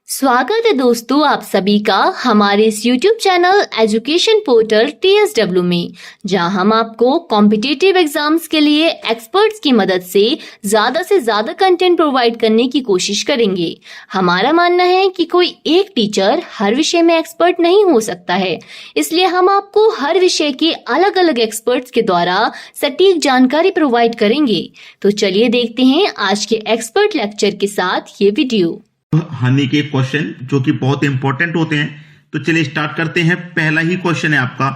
स्वागत है दोस्तों आप सभी का हमारे इस YouTube channel education portal TSW में, जहां हम आपको कॉम्पिटिटिव एग्जाम्स के लिए एक्सपर्ट्स की मदद से ज्यादा कंटेंट प्रोवाइड करने की कोशिश करेंगे। हमारा मानना है कि कोई एक टीचर हर विषय में एक्सपर्ट नहीं हो सकता है, इसलिए हम आपको हर विषय के अलग अलग एक्सपर्ट्स के द्वारा सटीक जानकारी प्रोवाइड करेंगे। तो चलिए देखते हैं आज के एक्सपर्ट लेक्चर के साथ ये वीडियो। हानि के क्वेश्चन जो कि बहुत इंपॉर्टेंट होते हैं, तो चलिए स्टार्ट करते हैं। पहला ही क्वेश्चन है आपका,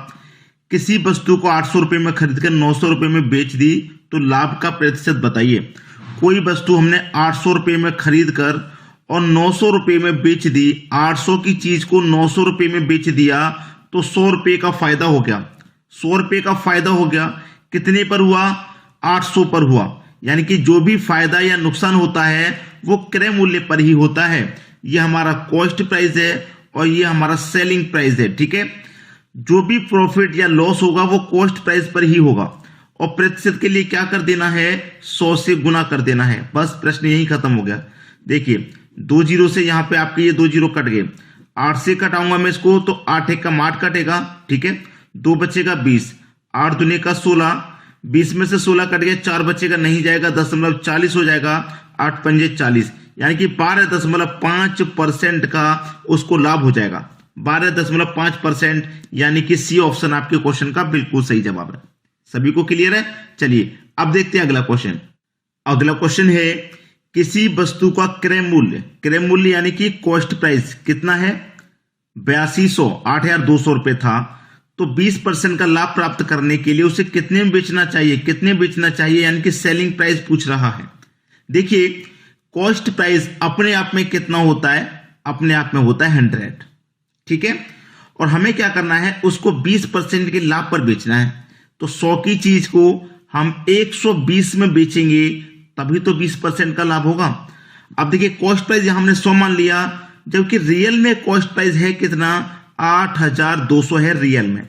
किसी वस्तु को 800 रुपए में खरीदकर 900 रुपए में बेच दी तो लाभ का प्रतिशत बताइए। कोई वस्तु हमने 800 रुपए में खरीद कर और 900 रुपए में बेच दी, 800 की चीज को 900 रुपए में बेच दिया तो 100 रुपए का फायदा हो गया। 100 रुपए का फायदा हो गया, कितने पर हुआ? 800 पर हुआ। यानी कि जो भी फायदा या नुकसान होता है वो क्रय मूल्य पर ही होता है। ये हमारा कॉस्ट प्राइस है और ये हमारा सेलिंग प्राइस है। ठीक है, जो भी प्रॉफिट या लॉस होगा वो कॉस्ट प्राइस पर ही होगा। और प्रतिशत के लिए क्या कर देना है? 100 से गुना कर देना है। बस प्रश्न यही खत्म हो गया। देखिए 2 जीरो से यहाँ पे आपके ये 2 जीरो कट गए। 8 से कटाऊंगा मैं इसको तो 8 एक का 8 कटेगा। ठीक है, 2 बचेगा 20, 8 दूने का 16, 20 में से 16 कट गया, 4 बचेगा, नहीं जाएगा, 0.40 हो जाएगा, 8 पंजे 40, यानी कि 12.5% का उसको लाभ हो जाएगा। 12.5%, यानी कि सी ऑप्शन आपके क्वेश्चन का बिल्कुल सही जवाब है। सभी को क्लियर है? चलिए अब देखते हैं अगला क्वेश्चन। अगला क्वेश्चन है, किसी वस्तु का क्रय मूल्य यानी कि कॉस्ट प्राइस कितना है? 8200, 8200 रुपए था। तो 20% का लाभ प्राप्त करने के लिए उसे कितने में बेचना चाहिए, यानी कि सेलिंग प्राइस पूछ रहा है। देखिए कॉस्ट प्राइस अपने आप में कितना होता है? अपने आप में होता है 100। ठीक है, और हमें क्या करना है? उसको 20% के लाभ पर बेचना है। तो 100 की चीज को हम 120 में बेचेंगे तभी तो 20% का लाभ होगा। अब देखिए कॉस्ट प्राइस यहां हमने 100 मान लिया, जबकि रियल में कॉस्ट प्राइस है कितना? 8200 है रियल में।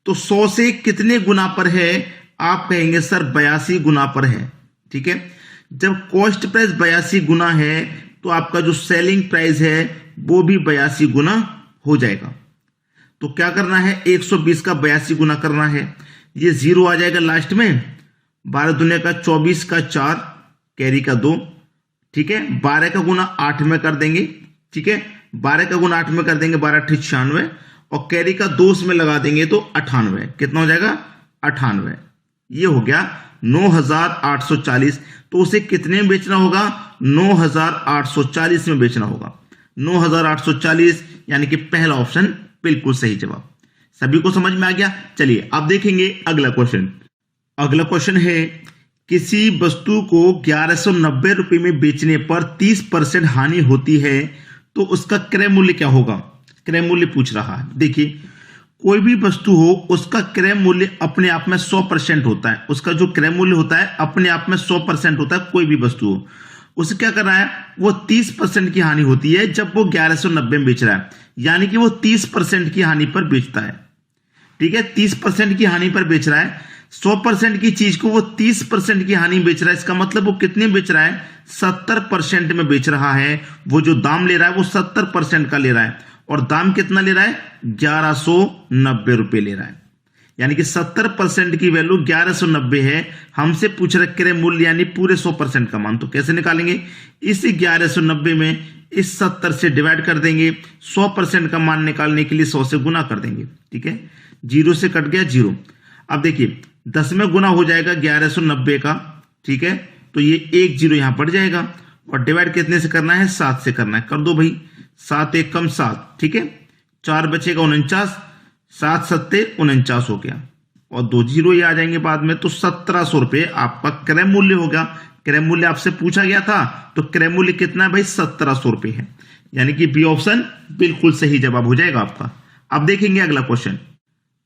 तो 100 से कितने गुना पर है? आप कहेंगे सर 82 गुना पर है। ठीक है, जब कॉस्ट प्राइस 82 गुना है तो आपका जो सेलिंग प्राइस है वो भी 82 गुना हो जाएगा। तो क्या करना है? 120 का 82 गुना करना है। ये 0 आ जाएगा लास्ट में। 12 दूने का 24 का 4, कैरी का 2। ठीक है, 12 का गुना 8 में कर देंगे। ठीक है, 12 का गुना 8 में कर देंगे, 12 8 96, और कैरी का 2 में लगा देंगे तो 98। कितना हो जाएगा? 98। ये हो गया 9840। तो उसे कितने में बेचना होगा? 9840 में बेचना होगा। 9840, यानी कि पहला ऑप्शन बिल्कुल सही जवाब। सभी को समझ में आ गया? चलिए अब देखेंगे अगला क्वेश्चन। अगला क्वेश्चन है, किसी वस्तु को 1190 रुपए में बेचने पर 30% हानि होती है तो उसका क्रय मूल्य क्या होगा? क्रय मूल्य पूछ रहा है। देखिए कोई भी वस्तु हो उसका क्रय मूल्य अपने आप में 100% होता है। उसका जो क्रय मूल्य होता है अपने आप में 100% होता है। कोई भी वस्तु हो उसे क्या करना है? वो 30% की हानि होती है जब वो 1190 में बेच रहा है, यानी कि वो 30% की हानि पर बेचता है। ठीक है, 30% की हानि पर बेच रहा है। 100% की चीज को वो 30% की हानि बेच रहा है। इसका मतलब वो कितने बेच रहा है? 70% में बेच रहा है। वो जो दाम ले रहा है वो 70% का ले रहा है, और दाम कितना ले रहा है? 1190 रुपए ले रहा है। यानी कि 70% की वैल्यू 1190 है। हमसे पूछ रहे क्रय मूल्य यानी पूरे 100% का मान। तो कैसे निकालेंगे? इस 1190 में इस 70 से डिवाइड कर देंगे। 100% का मान निकालने के लिए 100 से गुना कर देंगे। ठीक है, 0 से कट गया 0। अब देखिए 10 में गुना हो जाएगा 1190 का। ठीक है, तो ये 1 0 यहां पड़ जाएगा, और डिवाइड कितने से करना है? 7 से करना है। कर दो भाई, 7 1 कम 7। ठीक है, 4 बचेगा 49, 7 7 49 हो गया, और 2 जीरो ये आ जाएंगे बाद में। तो 1700 रुपए आपका क्रय मूल्य होगा। क्रय मूल्य आपसे पूछा गया था, तो क्रय मूल्य कितना है भाई? 1700 रुपए है। यानी कि बी ऑप्शन बिल्कुल सही जवाब हो जाएगा आपका। अब देखेंगे अगला क्वेश्चन।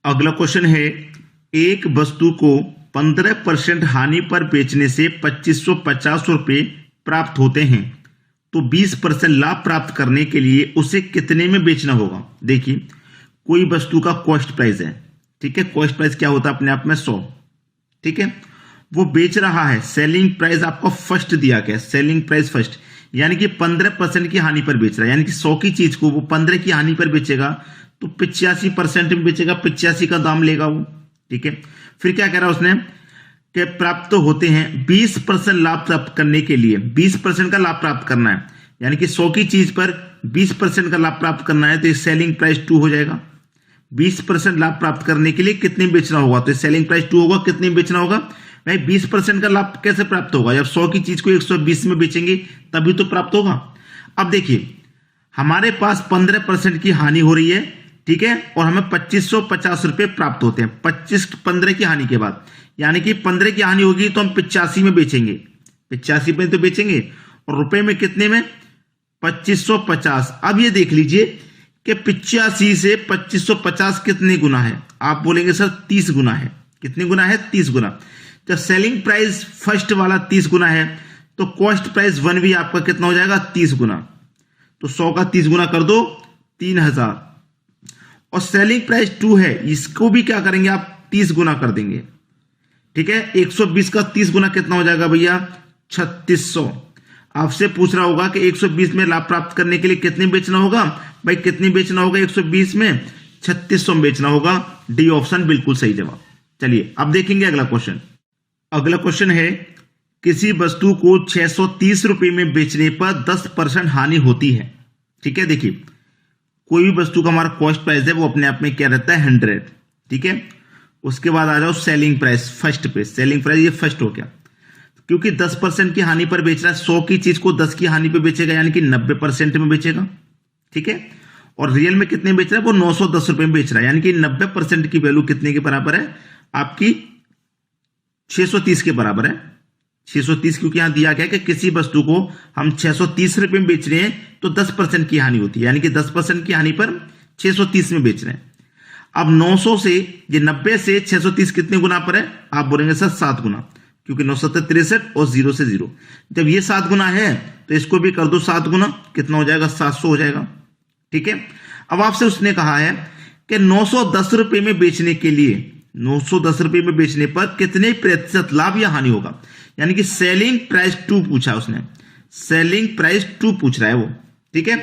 अगला क्वेश्चन है, एक वस्तु को 15% हानि पर बेचने से 2550 रुपए प्राप्त होते हैं, तो 20% लाभ प्राप्त करने के लिए उसे कितने में बेचना होगा? देखिए कोई वस्तु का कॉस्ट प्राइस है। ठीक है, कॉस्ट प्राइस क्या होता है? अपने आप में 100। ठीक है, वो बेच रहा है। सेलिंग प्राइस आपको फर्स्ट दिया गया, सेलिंग प्राइस फर्स्ट, यानी कि 15% की हानि पर बेच रहा है, यानी कि 100 की चीज को वो 15 की हानि पर बेचेगा तो 85% में बेचेगा, 85 का दाम लेगा वो। ठीक है, फिर क्या कह रहा है उसने कि प्राप्त तो होते हैं 20% लाभ प्राप्त करने के लिए 20% का लाभ प्राप्त करना है, यानी कि 100 की चीज पर 20% का लाभ प्राप्त करना है तो ये सेलिंग प्राइस 2 हो जाएगा। 20% लाभ प्राप्त करने के लिए कितने बेचना होगा, तो सेलिंग प्राइस 2 होगा। कितने बेचना होगा भाई, 20% का लाभ कैसे प्राप्त होगा, जब 100 की चीज को 120 में बेचेंगे तभी तो प्राप्त होगा। अब देखिए हमारे पास 15% की हानि हो रही है, ठीक है, और हमें 2550 रुपए प्राप्त होते हैं 15 की हानि के बाद, यानी कि 15 की हानि होगी तो हम 85 में बेचेंगे, 85 में तो बेचेंगे, और रुपए में कितने में 2550। अब ये देख लीजिए कि 85 से 2550 कितने गुना है, आप बोलेंगे सर 30 गुना है। कितने गुना है, 30 गुना। जब सेलिंग प्राइस फर्स्ट वाला 30 गुना है तो कॉस्ट प्राइस 1 भी आपका कितना हो जाएगा, 30 गुना। तो 100 का 30 गुना कर दो 3000, और सेलिंग प्राइस 2 है, इसको भी क्या करेंगे आप 30 गुना कर देंगे। ठीक है, 120 का 30 गुना कितना हो जाएगा भैया, 3600। आपसे पूछ रहा होगा कि 120 में लाभ प्राप्त करने के लिए कितने बेचना होगा, भाई कितने बेचना होगा 120 में, 3600 में बेचना होगा। डी ऑप्शन बिल्कुल सही जवाब। चलिए अब देखेंगे अगला क्वेश्चन। अगला क्वेश्चन है किसी वस्तु को 630 रुपए में बेचने पर 10% हानि होती है। ठीक है, देखिए कोई भी वस्तु का हमारा कॉस्ट प्राइस है वो अपने आप में क्या रहता है 100। ठीक है, उसके बाद आ जाओ सेलिंग प्राइस फर्स्ट पे, सेलिंग प्राइस ये फर्स्ट हो गया, क्योंकि 10% की हानि पर बेच रहा है, 100 की चीज को 10 की हानि पर बेचेगा, यानी कि 90% में बेचेगा। ठीक है, और रियल में कितने बेच रहा है वो 910 रुपए में बेच रहा है, यानी कि 90% की वैल्यू कितने के बराबर है आपकी 630 के बराबर है। 630 क्योंकि यहां दिया गया कि किसी वस्तु को हम 630 रुपए में बेच रहे हैं तो 10% की हानि होती है, यानी कि 10% की हानि पर 630 में बेच रहे हैं। अब 900 से ये 90 से 630 कितने गुना पर है, आप बोलेंगे सर 7 गुना, क्योंकि 9 7 63 और 0 से 0। जब ये 7 गुना है तो इसको भी कर दो 7 गुना, कितना हो जाएगा 700 हो जाएगा। ठीक है, अब आपसे उसने कहा है कि 910 रुपए में बेचने के लिए 910 रुपए में बेचने पर कितने प्रतिशत लाभ या हानि होगा, यानी कि सेलिंग प्राइस 2 पूछा उसने, सेलिंग प्राइस 2 पूछ रहा है वो। ठीक है,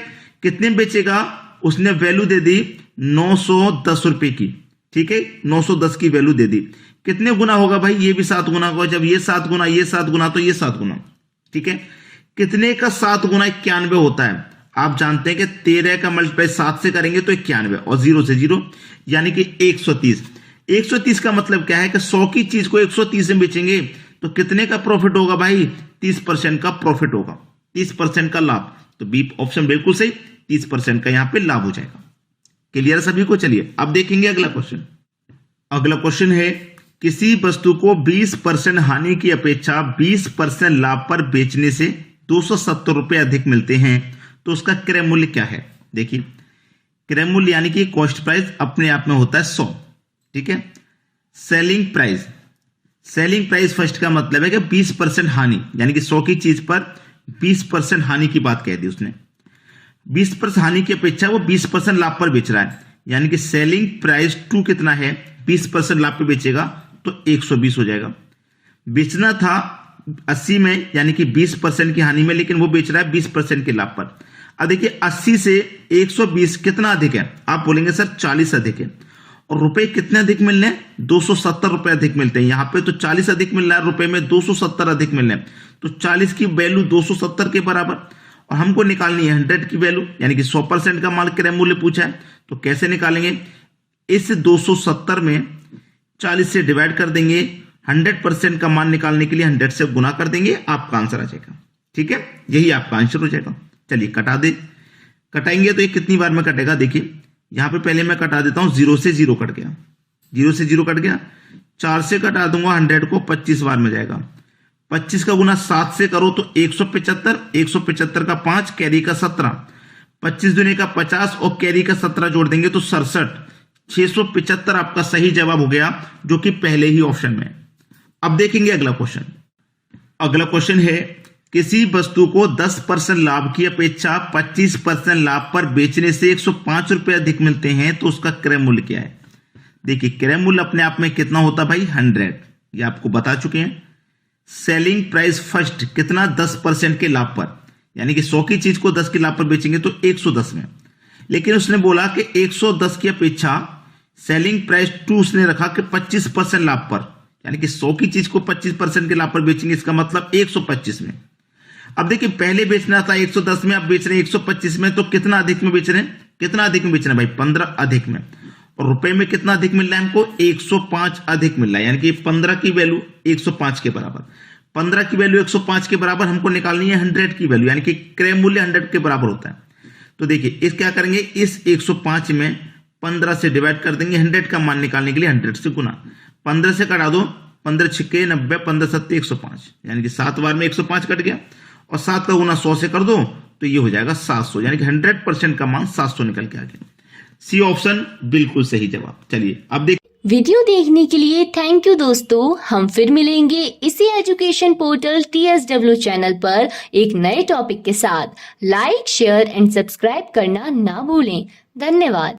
कितने बेचेगा, उसने वैल्यू दे दी 910 रुपए की। ठीक है, 910 की वैल्यू दे दी, कितने गुना होगा भाई, ये भी 7 गुना होगा, जब ये 7 गुना ये 7 गुना तो ये 7 गुना। ठीक है, कितने का 7 गुना 91 होता है, आप जानते हैं कि 13 का मल्टीप्लाई 7 से करेंगे तो 91, और 0 से 0 यानी कि 130। 130 का मतलब क्या है कि 100 की चीज को 130 में बेचेंगे तो कितने का प्रॉफिट होगा भाई, 30% का प्रॉफिट होगा, 30% का लाभ। तो बी ऑप्शन बिल्कुल सही, 30% का यहां पे लाभ हो जाएगा। क्लियर सभी को। चलिए अब देखेंगे अगला क्वेश्चन। अगला क्वेश्चन है किसी वस्तु को 20% हानि की अपेक्षा 20% लाभ पर बेचने से 270 रुपए अधिक मिलते हैं तो उसका क्रय मूल्य क्या है। देखिए क्रय मूल्य यानी कि कॉस्ट प्राइस अपने आप में होता है 100। ठीक है, selling price, selling price first का मतलब है कि 20% हानि, यानी कि 100 की चीज पर 20% हानि की बात कह दी उसने। 20% हानि की अपेक्षा वो 20% लाभ पर बेच रहा है, यानी कि सेलिंग प्राइस 2 कितना है, 20% लाभ पे बेचेगा तो 120 हो जाएगा। बेचना था 80 में, यानी कि 20% की हानि में, लेकिन वो बेच रहा है 20% के लाभ पर। अब देखिए 80 से 120 कितना अधिक है, आप बोलेंगे सर 40 अधिक है, और रुपए कितने अधिक मिल रहे हैं, 270 रुपए अधिक मिलते हैं। यहां पे तो 40 अधिक मिल रहा है, रुपए में 270 अधिक मिल रहे हैं, तो 40 की वैल्यू 270 के बराबर, और हमको निकालनी है 100 की वैल्यू, यानी कि 100% का माल क्रय मूल्य पूछा है। तो कैसे निकालेंगे, इस 270 में 40 से डिवाइड कर देंगे, 100% का मान निकालने के लिए 100 से गुना कर देंगे, आपका आंसर आ जाएगा। ठीक है, यही आपका आंसर हो जाएगा। चलिए कटा दे, कटाएंगे तो ये कितनी बार में कटेगा, देखिए यहां पे पहले मैं कटा देता हूं, 0 से 0 कट गया, 0 से 0 कट गया, 4 से कटा दूंगा 100 को, 25 बार में जाएगा। 25 का गुना 7 से करो तो 175, 175 का 5, कैरी का 17, 25 दुनी का 50 और कैरी का 17 जोड़ देंगे तो 67, 675 आपका सही जवाब हो गया, जो कि पहले ही ऑप्शन में। अब देखेंगे अगला क्वेश्चन। अगला क्वेश्चन है किसी वस्तु को 10% लाभ की अपेक्षा 25% लाभ पर बेचने से 105 रुपए अधिक मिलते हैं तो उसका क्रय मूल्य क्या है। देखिए क्रय मूल्य अपने आप में कितना होता भाई 100, ये आपको बता चुके हैं। सेलिंग प्राइस फर्स्ट कितना 10% के लाभ पर, यानी कि 100 की चीज को 10 के लाभ पर बेचेंगे तो 110 में। लेकिन उसने बोला कि 110 की अपेक्षा सेलिंग प्राइस टू उसने रखा कि 25% लाभ पर, यानी कि 100 की चीज को 25% के लाभ पर बेचेंगे, इसका मतलब 125 में। अब देखिए पहले बेचना था 110 में, अब बेच रहे हैं 125 में, तो कितना अधिक में बेच रहे हैं, कितना अधिक में बेच रहे हैं भाई, 15 अधिक में। और रुपए में कितना अधिक मिल रहा है हमको, 105 अधिक मिल रहा है, यानी कि 15 की वैल्यू 105 के बराबर। 15 की वैल्यू 105 के बराबर हमको निकालनी है 100 की वैल्यू, यानी कि क्रय मूल्य 100 के बराबर होता है। तो देखिए इस क्या करेंगे, इस 105 में 15 से डिवाइड कर देंगे, 100 का मान निकालने के लिए 100 से गुना, 15 से कटा दो, 15 छिक्के 90, 15 सत्ते 105, यानी कि 7 बार में 105 कट गया, और 7 का गुना 100 से कर दो तो ये हो जाएगा 700, यानी कि 100% का मान 700 निकल के आ गया। सी ऑप्शन बिल्कुल सही जवाब। चलिए अब देख वीडियो देखने के लिए थैंक यू दोस्तों। हम फिर मिलेंगे इसी एजुकेशन पोर्टल TSW चैनल पर एक नए टॉपिक के साथ। लाइक, शेयर एंड सब्सक्राइब करना ना भूलें। धन्यवाद।